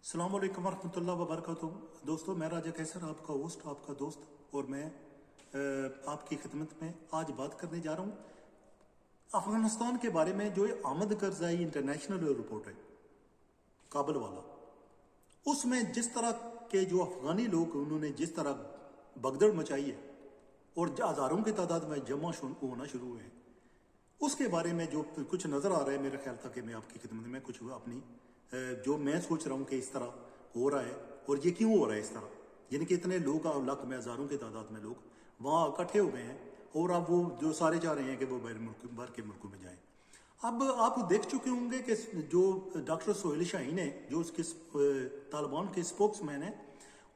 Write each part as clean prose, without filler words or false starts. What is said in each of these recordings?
अस्सलाम वालेकुम वरहमतुल्लाहि वबरकातुहू। दोस्तों, मैं राजा कैसर, आपका होस्ट, आपका दोस्त, और मैं आपकी खिदमत में आज बात करने जा रहा हूँ अफ़गानिस्तान के बारे में। जो आमद करज़ाई इंटरनेशनल रिपोर्ट है काबल वाला, उसमें जिस तरह के जो अफ़गानी लोग उन्होंने जिस तरह भगदड़ मचाई है और हज़ारों की तादाद में जमा होना शुरू हुए हैं, उसके बारे में जो कुछ नज़र आ रहा है, मेरे ख्याल था कि मैं आपकी खिदमत में कुछ अपनी जो मैं सोच रहा हूँ कि इस तरह हो रहा है और ये क्यों हो रहा है इस तरह, यानी कि इतने लोग लाख में हज़ारों की तादाद में लोग वहाँ इकट्ठे हो गए हैं और अब वो जो सारे चाह रहे हैं कि वो बाहर के मुल्कों में जाएं। अब आप देख चुके होंगे कि जो डॉक्टर सोहेल शाहीन है, जो उसके तालिबान के स्पोक्समैन है,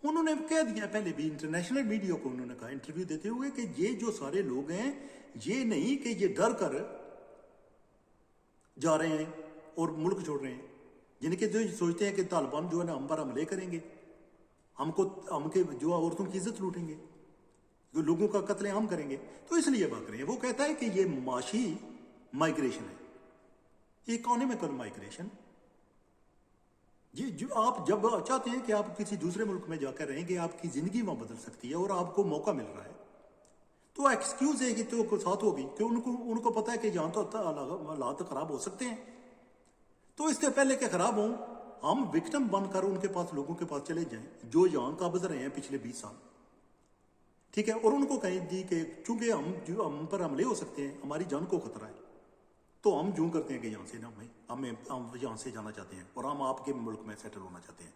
उन्होंने कह दिया पहले भी इंटरनेशनल मीडिया को, उन्होंने कहा इंटरव्यू देते हुए कि ये जो सारे लोग हैं, ये नहीं कि ये डर कर जा रहे हैं और मुल्क छोड़ रहे हैं, यानी कि जो सोचते हैं कि तालिबान जो है ना हम पर हमले करेंगे, हमके जो औरतों की इज्जत लूटेंगे, जो लोगों का कत्लेआम करेंगे, तो इसलिए भाग रहे हैं। वो कहता है कि ये माशी माइग्रेशन है, इकोनॉमिकल माइग्रेशन। ये जो आप जब चाहते हैं कि आप किसी दूसरे मुल्क में जाकर रहेंगे, आपकी जिंदगी वहां बदल सकती है और आपको मौका मिल रहा है, तो एक्सक्यूज है कि तो साथ होगी कि उनको पता है कि यहाँ तो हालात खराब हो सकते हैं, तो इससे पहले के खराब हों, हम विक्टिम बनकर उनके पास, लोगों के पास चले जाएं जो यहाँ काबिज रहे हैं पिछले 20 साल, ठीक है, और उनको कहें दी कि चूंकि हम पर हमले हो सकते हैं, हमारी जान को खतरा है, तो हम यूं करते हैं कि यहाँ से ना हम यहाँ से जाना चाहते हैं और हम आपके मुल्क में सेटल होना चाहते हैं।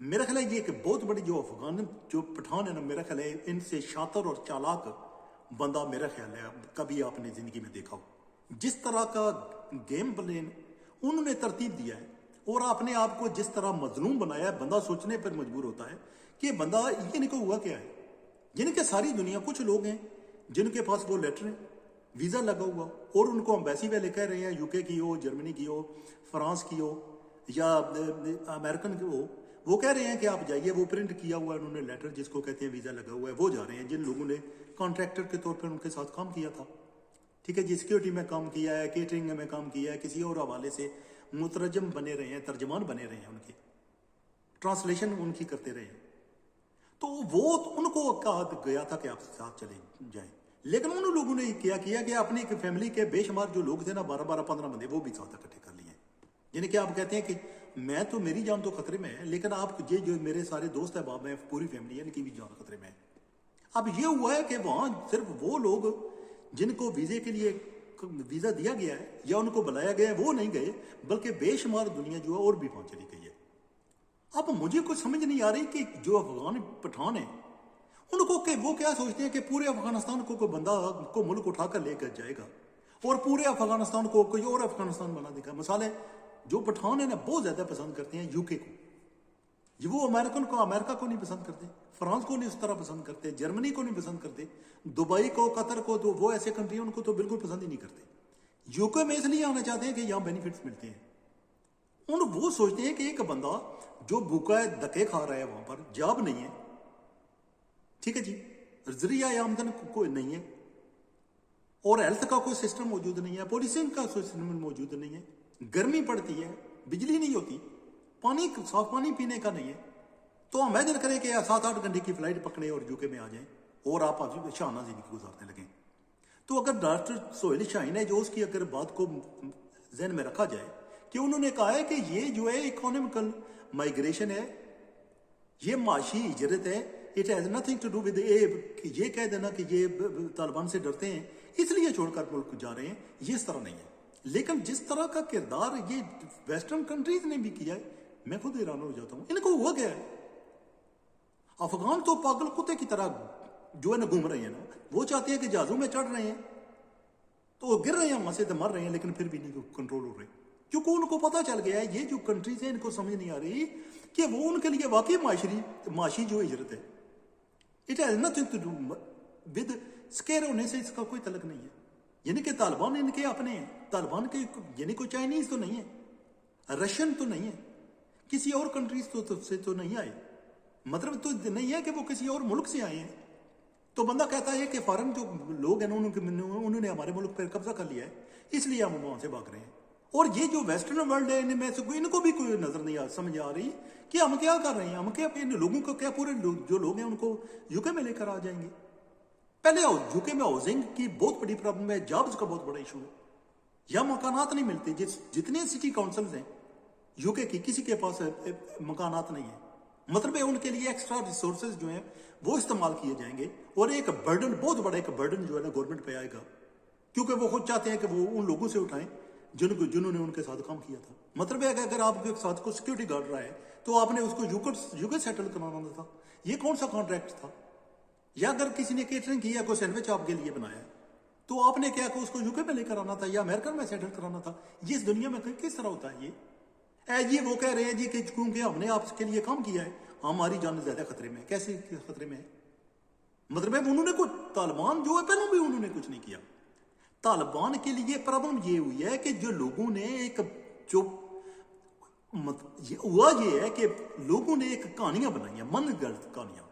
मेरा ख्याल है ये कि बहुत बड़ी जो अफगान जो पठान है ना, मेरा ख्याल है इनसे शातिर और चालाक बंदा मेरा ख्याल है कभी आपने जिंदगी में देखा हो। जिस तरह का गेम प्लान उन्होंने तरतीब दिया है और अपने आप को जिस तरह मजलूम बनाया है, बंदा सोचने पर मजबूर होता है कि बंदा ये इनको हुआ क्या है। जिनके सारी दुनिया, कुछ लोग हैं जिनके पास वो लेटर है, वीज़ा लगा हुआ, और उनको एम्बेसी वाले कह रहे हैं, यूके की हो, जर्मनी की हो, फ्रांस की हो या अमेरिकन की हो, वो कह रहे हैं कि आप जाइए। वो प्रिंट किया हुआ है उन्होंने लेटर, जिसको कहते हैं वीज़ा लगा हुआ है, वो जा रहे हैं। जिन लोगों ने कॉन्ट्रैक्टर के तौर पर उनके साथ काम किया था, ठीक है जी, सिक्योरिटी में काम किया है, केटरिंग में काम किया है, किसी और हवाले से मुतरजम बने रहे हैं, तर्जमान बने रहे हैं, उनके ट्रांसलेशन उनकी करते रहे हैं, तो वो उनको कहा गया था कि आप साथ चले जाएं। लेकिन उन लोगों ने क्या किया कि अपनी एक फैमिली के बेशुमार जो लोग थे ना, 12-15 बंदे, वो भी साथ इकट्ठे कर लिए। यानी कि आप कहते हैं कि मैं तो, मेरी जान तो खतरे में है, लेकिन आप ये जो मेरे सारे दोस्त है, बाप में पूरी फैमिली है, इनकी भी जान खतरे में है। अब ये हुआ है कि वहां सिर्फ वो लोग जिनको वीजे के लिए वीजा दिया गया है या उनको बुलाया गया है, वो नहीं गए, बल्कि बेशुमार दुनिया जो है और भी वहां चली गई है। अब मुझे कुछ समझ नहीं आ रही कि जो अफगान पठान है उनको वो क्या सोचते हैं कि पूरे अफगानिस्तान को कोई बंदा को मुल्क उठाकर लेकर जाएगा और पूरे अफगानिस्तान को कोई और अफगानिस्तान बना देगा। मिसाल है, जो पठान है ना, बहुत ज्यादा पसंद करते हैं यूके को, वो अमेरिका को नहीं पसंद करते, फ्रांस को नहीं उस तरह पसंद करते, जर्मनी को नहीं पसंद करते, दुबई को, कतर को, तो वो ऐसे कंट्री उनको तो बिल्कुल पसंद ही नहीं करते। यूके में इसलिए आना चाहते हैं कि यहाँ बेनिफिट्स मिलते हैं। वो सोचते हैं कि एक बंदा जो भूखा है, धक्के खा रहा है, वहां पर जॉब नहीं है, ठीक है जी, जरिया आमदन कोई नहीं है, और हेल्थ का कोई सिस्टम मौजूद नहीं है, पोलिसिंग का सिस्टम मौजूद नहीं है, गर्मी पड़ती है, बिजली नहीं होती, पानी, साफ पानी पीने का नहीं है, तो इमेजिन करें कि 7-8 घंटे की फ्लाइट पकड़े और यूके में आ जाएं और आप शाहाना जिंदगी गुजारने लगे। तो अगर डॉक्टर सोहेल शाहीन है, जो उसकी अगर बात को जहन में रखा जाए कि उन्होंने कहा है कि ये जो है इकोनॉमिकल माइग्रेशन है, ये माशी हिजरत है, it has nothing to do with ये कह देना कि ये तालिबान से डरते हैं इसलिए छोड़कर मुल्क जा रहे हैं, ये इस तरह नहीं है। लेकिन जिस तरह का किरदार ये वेस्टर्न कंट्रीज ने भी किया है, मैं खुद हैरान हो जाता हूं। इनको हुआ क्या है? अफगान तो पागल कुत्ते की तरह जो है ना घूम रहे हैं ना, वो चाहते हैं कि जहाजों में चढ़ रहे हैं तो गिर रहे हैं, वहां से तो मर रहे हैं, लेकिन फिर भी नहीं कंट्रोल हो रहे, क्योंकि उनको पता चल गया है, ये जो कंट्रीज है इनको समझ नहीं आ रही कि वो उनके लिए वाकई माशी जो हिजरत है, it has nothing to do with scare होने से इसका कोई तलक नहीं है। यानी कि तालिबान इनके अपने हैं, तालिबान के, यानी कोई चाइनीज तो नहीं है, रशियन तो नहीं है, किसी और कंट्रीज से तो नहीं आए, मतलब तो नहीं है कि वो किसी और मुल्क से आए हैं। तो बंदा कहता है कि फॉरेन जो लोग हैं उन्होंने हमारे मुल्क पर कब्जा कर लिया है, इसलिए हम वहां से भाग रहे हैं। اور یہ جو ویسٹرن ورلڈ ہے میں سے ان کو بھی کوئی نظر نہیں سمجھ آ رہی کہ ہم کیا کر رہے ہیں، ہم کیا ان لوگوں کو کیا پورے جو لوگ ہیں ان کو یو کے میں لے کر آ جائیں گے. پہلے یو کے میں ہاؤسنگ کی بہت بڑی پرابلم ہے، جابز کا بہت بڑا ایشو ہے، یا مکانات نہیں ملتے. جتنے سٹی کاؤنسلز ہیں یو کے کی کسی کے پاس مکانات نہیں ہیں. مطلب ہے ان کے لیے ایکسٹرا ریسورسز جو ہیں وہ استعمال کیے جائیں گے، اور ایک برڈن، بہت بڑا ایک برڈن جو ہے نا گورنمنٹ پہ آئے گا، کیونکہ وہ خود چاہتے ہیں کہ وہ ان لوگوں سے اٹھائیں جنہوں نے ان کے ساتھ کام کیا تھا. مطلب ہے کہ اگر آپ کے ساتھ کوئی سیکورٹی گارڈ رہا ہے تو آپ نے اس کو یو کے سیٹل کرانا تھا. یہ کون سا کانٹریکٹ تھا؟ یا اگر کسی نے کیٹرنگ کی ہے، کوئی سینڈوچ آپ کے لیے بنایا ہے، تو آپ نے کیا کہ اس کو یو کے میں لے کر آنا تھا یا امریکہ میں سیٹل کرانا تھا. یہ اس دنیا میں کس طرح ہوتا ہے؟ یہ وہ کہہ رہے ہیں جی کہ کیونکہ ہم نے آپ کے لیے کام کیا ہے ہماری جان زیادہ خطرے میں. کیسے خطرے میں ہے؟ مطلب ہے انہوں نے کچھ، طالبان جو ہے پہلے بھی انہوں نے کچھ نہیں کیا. طالبان کے لیے پرابلم یہ ہوئی ہے کہ جو لوگوں نے ایک جو ہوا یہ ہے کہ لوگوں نے ایک کہانیاں بنائی ہیں، من گڑت کہانیاں،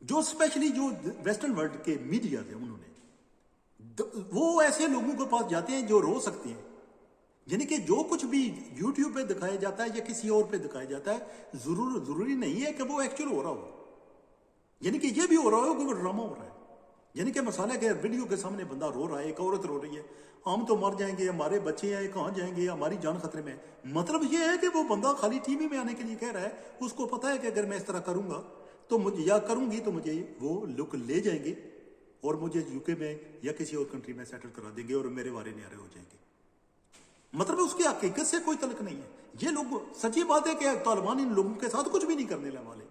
جو اسپیشلی جو ویسٹرن ورلڈ کے میڈیا تھے انہوں نے، وہ ایسے لوگوں کے پاس جاتے ہیں جو رو سکتے ہیں. یعنی کہ جو کچھ بھی یوٹیوب پہ دکھایا جاتا ہے یا کسی اور پہ دکھایا جاتا ہے ضروری نہیں ہے کہ وہ ایکچوئل ہو رہا ہو. یعنی کہ یہ بھی ہو رہا ہو کہ وہ ڈرامہ ہو رہا ہے. یعنی کہ مسئلہ کہ ویڈیو کے سامنے بندہ رو رہا ہے، ایک عورت رو رہی ہے، ہم تو مر جائیں گے، ہمارے بچے ہیں کہاں جائیں گے، ہماری جان خطرے میں. مطلب یہ ہے کہ وہ بندہ خالی ٹی وی میں آنے کے لیے کہہ رہا ہے، اس کو پتا ہے کہ اگر میں اس طرح کروں گا تو مجھے یا کروں گی تو مجھے وہ لک لے جائیں گے اور مجھے یو کے میں یا کسی اور کنٹری میں سیٹل کرا دیں گے اور میرے وارے نیارے ہو جائیں گے. مطلب اس کی حقیقت سے کوئی تعلق نہیں ہے. یہ لوگ، سچی بات ہے کہ طالبان ان لوگوں کے ساتھ کچھ بھی نہیں کرنے والے.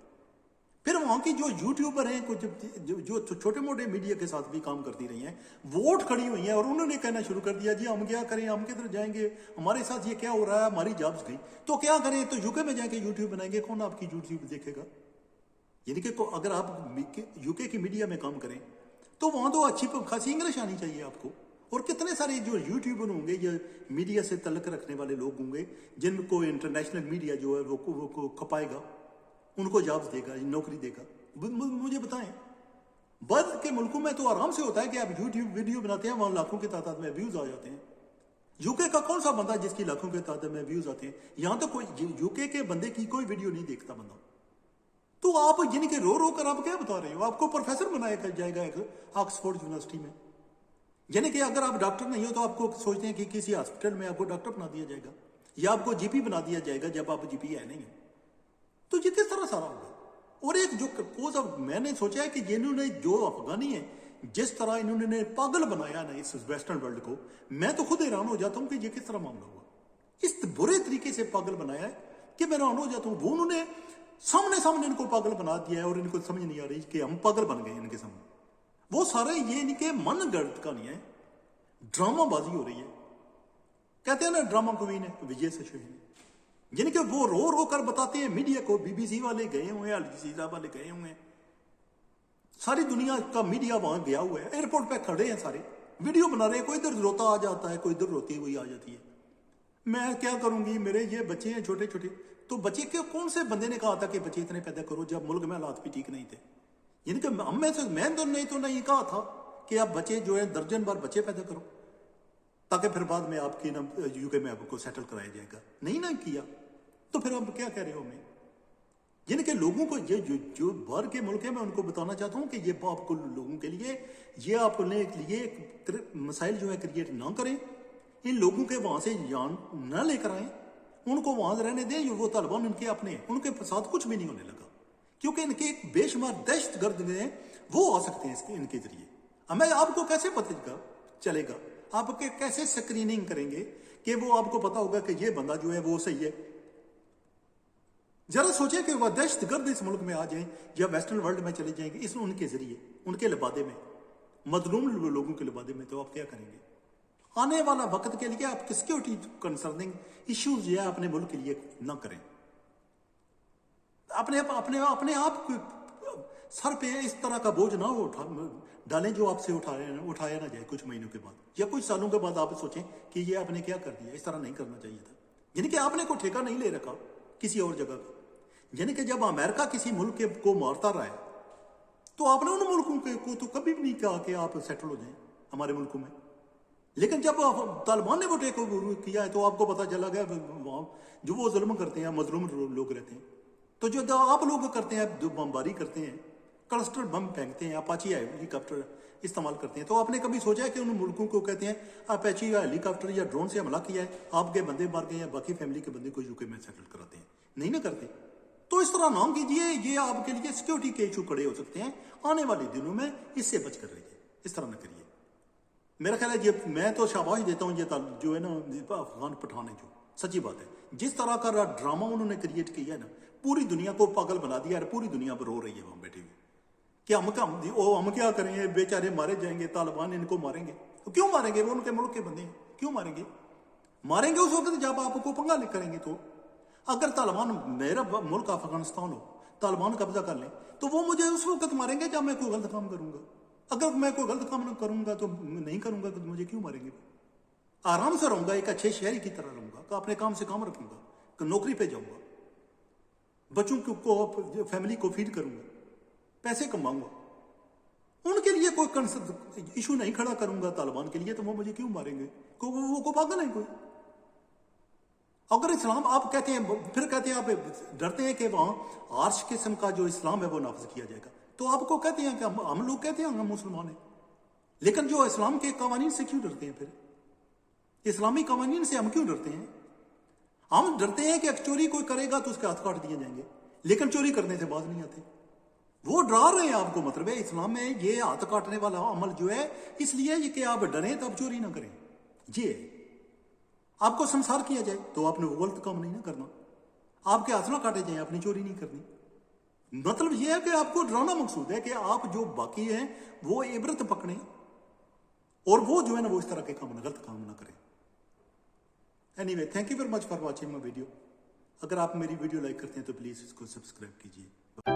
پھر وہاں کی جو یوٹیوبر ہیں، کچھ جو چھوٹے موٹے میڈیا کے ساتھ بھی کام کرتی رہی ہیں، ووٹ کھڑی ہوئی ہیں اور انہوں نے کہنا شروع کر دیا جی ہم کیا کریں، ہم کدھر جائیں گے، ہمارے ساتھ یہ کیا ہو رہا ہے، ہماری جابز گئی تو کیا کریں، تو یو کے میں جا کے یوٹیوب بنائیں گے. کون آپ کی یوٹیوب دیکھے گا؟ یعنی کہ اگر آپ یو کے کی میڈیا میں کام کریں تو وہاں تو اچھی خاصی انگلش آنی چاہیے آپ کو. اور کتنے سارے جو یوٹیوبر ہوں گے یا میڈیا سے تعلق رکھنے والے لوگ ہوں گے جن کو انٹرنیشنل میڈیا جو ہے وہ کھپائے گا، ان کو جابز دے گا، نوکری دے گا. مجھے بتائیں، بعض کے ملکوں میں تو آرام سے ہوتا ہے کہ آپ یوٹیوب ویڈیو بناتے ہیں، وہاں لاکھوں کی تعداد میں ویوز آ جاتے ہیں. یو کے کا کون سا بندہ جس کی لاکھوں کی تعداد میں ویوز آتے ہیں؟ یہاں تو کوئی یو کے بندے کی کوئی ویڈیو نہیں دیکھتا بندہ. تو آپ یعنی کہ رو کر آپ کیا بتا رہے ہو؟ آپ کو پروفیسر بنایا جائے گا ایک آکسفورڈ یونیورسٹی میں. یعنی کہ اگر آپ ڈاکٹر نہیں ہو تو آپ کو سوچتے ہیں کہ کسی ہاسپٹل میں آپ کو ڈاکٹر بنا دیا جائے گا یا آپ کو جی پی بنا دیا جائے گا جب آپ جی پی ہے نہیں. تو یہ کس طرح سارا ہوگا؟ اور ایک جو کوز اب میں نے سوچا ہے کہ انہوں نے جو افغانی ہیں جس طرح انہوں نے پاگل بنایا نا اس ویسٹرن ورلڈ کو، میں تو خود حیران ہو جاتا ہوں کہ یہ کس طرح معاملہ ہوا. اس برے طریقے سے پاگل بنایا ہے کہ میں حیران ہو جاتا ہوں. وہ انہوں نے سامنے ان کو پاگل بنا دیا ہے اور ان کو سمجھ نہیں آ رہی کہ ہم پاگل بن گئے ان کے سامنے. وہ سارے یہ نہیں کہ من گڑت کہانیاں ہیں، ڈرامہ بازی ہو رہی ہے. کہتے ہیں نا ڈرامہ کوئین ہے وجے سچوین، یعنی کہ وہ رو کر بتاتے ہیں میڈیا کو. بی بی سی والے گئے ہوئے ہیں، الجزیرہ والے گئے ہوئے ہیں، ساری دنیا کا میڈیا وہاں گیا ہوا ہے. ایئرپورٹ پہ کھڑے ہیں سارے، ویڈیو بنا رہے ہیں. کوئی ادھر روتا آ جاتا ہے، کوئی ادھر روتی ہوئی آ جاتی ہے. میں کیا کروں گی، میرے یہ بچے ہیں چھوٹے چھوٹے. تو بچے کے کون سے بندے نے کہا تھا کہ بچے اتنے پیدا کرو جب ملک میں حالات بھی ٹھیک نہیں تھے؟ یعنی کہ میں تو نہیں کہا تھا کہ آپ بچے جو ہے درجن بار بچے پیدا کرو تاکہ پھر بعد میں آپ کی یو کے میں آپ کو سیٹل کرایا جائے گا. نہیں کیا تو پھر آپ کیا کہہ رہے ہو ہمیں؟ یعنی کہ لوگوں کو یہ جو باہر کے ملک ہے، میں ان کو بتانا چاہتا ہوں کہ یہ آپ کو لوگوں کے لیے یہ آپ نے لیے مسائل جو ہے کریٹ نہ کریں. ان لوگوں کے وہاں سے جان نہ لے کر آئیں، ان کو وہاں رہنے دیں. وہ طالبان ان کے اپنے، ان کے ساتھ کچھ بھی نہیں ہونے لگا کیونکہ ان کے ایک بے شمار دہشت گرد ہیں، وہ آ سکتے ہیں ان کے ذریعے. ہمیں آپ کو کیسے پتہ چلے گا؟ آپ کے کیسے سکریننگ کریں گے کہ وہ آپ کو پتا ہوگا کہ یہ بندہ جو ہے وہ صحیح ہے؟ ذرا سوچیں کہ وہ دہشت گرد اس ملک میں آ جائیں یا ویسٹرن ورلڈ میں چلے جائیں گے ان کے ذریعے، ان کے لبادے میں، مظلوم لوگوں کے لبادے میں، تو آپ کیا کریں گے؟ آنے والا وقت کے لیے آپ سیکورٹی کنسرننگ ایشوز جو ہے اپنے ملک کے لیے نہ کریں. اپنے آپ سر پہ اس طرح کا بوجھ نہ ڈالیں جو آپ سے اٹھایا نہ جائے کچھ مہینوں کے بعد یا کچھ سالوں کے بعد. آپ سوچیں کہ یہ آپ نے کیا کر دیا، اس طرح نہیں کرنا چاہیے تھا. یعنی کہ آپ نے کوئی ٹھیکہ نہیں لے رکھا کسی اور جگہ کا. یعنی کہ جب امریکہ کسی ملک کو مارتا رہا ہے تو آپ نے ان ملکوں کو تو کبھی بھی نہیں کہا کہ آپ سیٹل ہو جائیں ہمارے ملکوں میں. लेकिन जब तालिबान ने वो टेक ओवर किया है तो आपको पता चला गया वहाँ जो वो जुल्म करते हैं, मजलूम लोग रहते हैं, तो जो आप लोग करते हैं, जो बमबारी करते हैं, क्लस्टर बम फेंकते हैं, अपाची हेलीकॉप्टर इस्तेमाल करते हैं, तो आपने कभी सोचा है कि उन मुल्कों को कहते हैं अपाची या हेलीकॉप्टर या ड्रोन से हमला किया है, आपके बंदे मार गए या बाकी फैमिली के बंदे को यूके में सेटल कराते हैं? नहीं ना करते। तो इस तरह ना कीजिए, ये आपके लिए सिक्योरिटी के इशू खड़े हो सकते हैं आने वाले दिनों में, इससे बच कर रहिए, इस तरह न करिए। मेरा ख्याल है ये मैं तो शाबाश देता हूँ ये जो है ना अफगान पठान है, जो सच्ची बात है, जिस तरह का ड्रामा उन्होंने क्रिएट किया है ना, पूरी दुनिया को पागल बना दिया है, पूरी दुनिया पर रो रही है वहां बैठे हुए कि हम क्या करेंगे, बेचारे मारे जाएंगे, तालिबान इनको मारेंगे। तो क्यों मारेंगे, वो उनके मुल्क के बंदे हैं, क्यों मारेंगे? मारेंगे उस वक्त जब आपको पंगा करेंगे। तो अगर तालिबान, मेरा मुल्क अफगानिस्तान हो, तालिबान कब्जा कर लें तो वो मुझे उस वक्त मारेंगे जब मैं कोई गलत काम करूंगा। अगर मैं कोई गलत काम न करूंगा तो नहीं करूंगा तो मुझे क्यों मारेंगे? आराम से रहूंगा, एक अच्छे शहरी की तरह रहूंगा, तो अपने काम से काम रखूंगा, तो नौकरी पे जाऊंगा, बच्चों को फैमिली को फीड करूंगा, पैसे कमाऊंगा, उनके लिए कोई इशू नहीं खड़ा करूंगा तालिबान के लिए, तो वो मुझे क्यों मारेंगे? वो पागल है कोई? अगर इस्लाम आप कहते हैं, फिर कहते हैं आप डरते हैं कि वहां आर्श किस्म का जो इस्लाम है वो नाफिज किया जाएगा, तो आपको कहते हैं कि हम लोग कहते हैं हम मुसलमान हैं, लेकिन जो इस्लाम के कवानीन से क्यों डरते हैं? फिर इस्लामी कवानीन से हम क्यों डरते हैं? हम डरते हैं कि चोरी कोई करेगा तो उसके हाथ काट दिए जाएंगे, लेकिन चोरी करने से बाज नहीं आते। वो डरा रहे हैं आपको, मतलब है इस्लाम में ये हाथ काटने वाला अमल जो है, इसलिए ये कि आप डरें तब चोरी ना करें। ये आपको संसार किया जाए तो आपने वो गलत काम नहीं ना करना, आपके हाथ ना काटे जाए, आपने चोरी नहीं करनी। मतलब यह है कि आपको डराना मकसूद है कि आप जो बाकी हैं वो इबरत पकड़ें, और वो जो है ना वो इस तरह के काम गलत काम ना करें। Anyway, thank you very much for watching my video. अगर आप मेरी वीडियो लाइक करते हैं तो प्लीज इसको सब्सक्राइब कीजिए।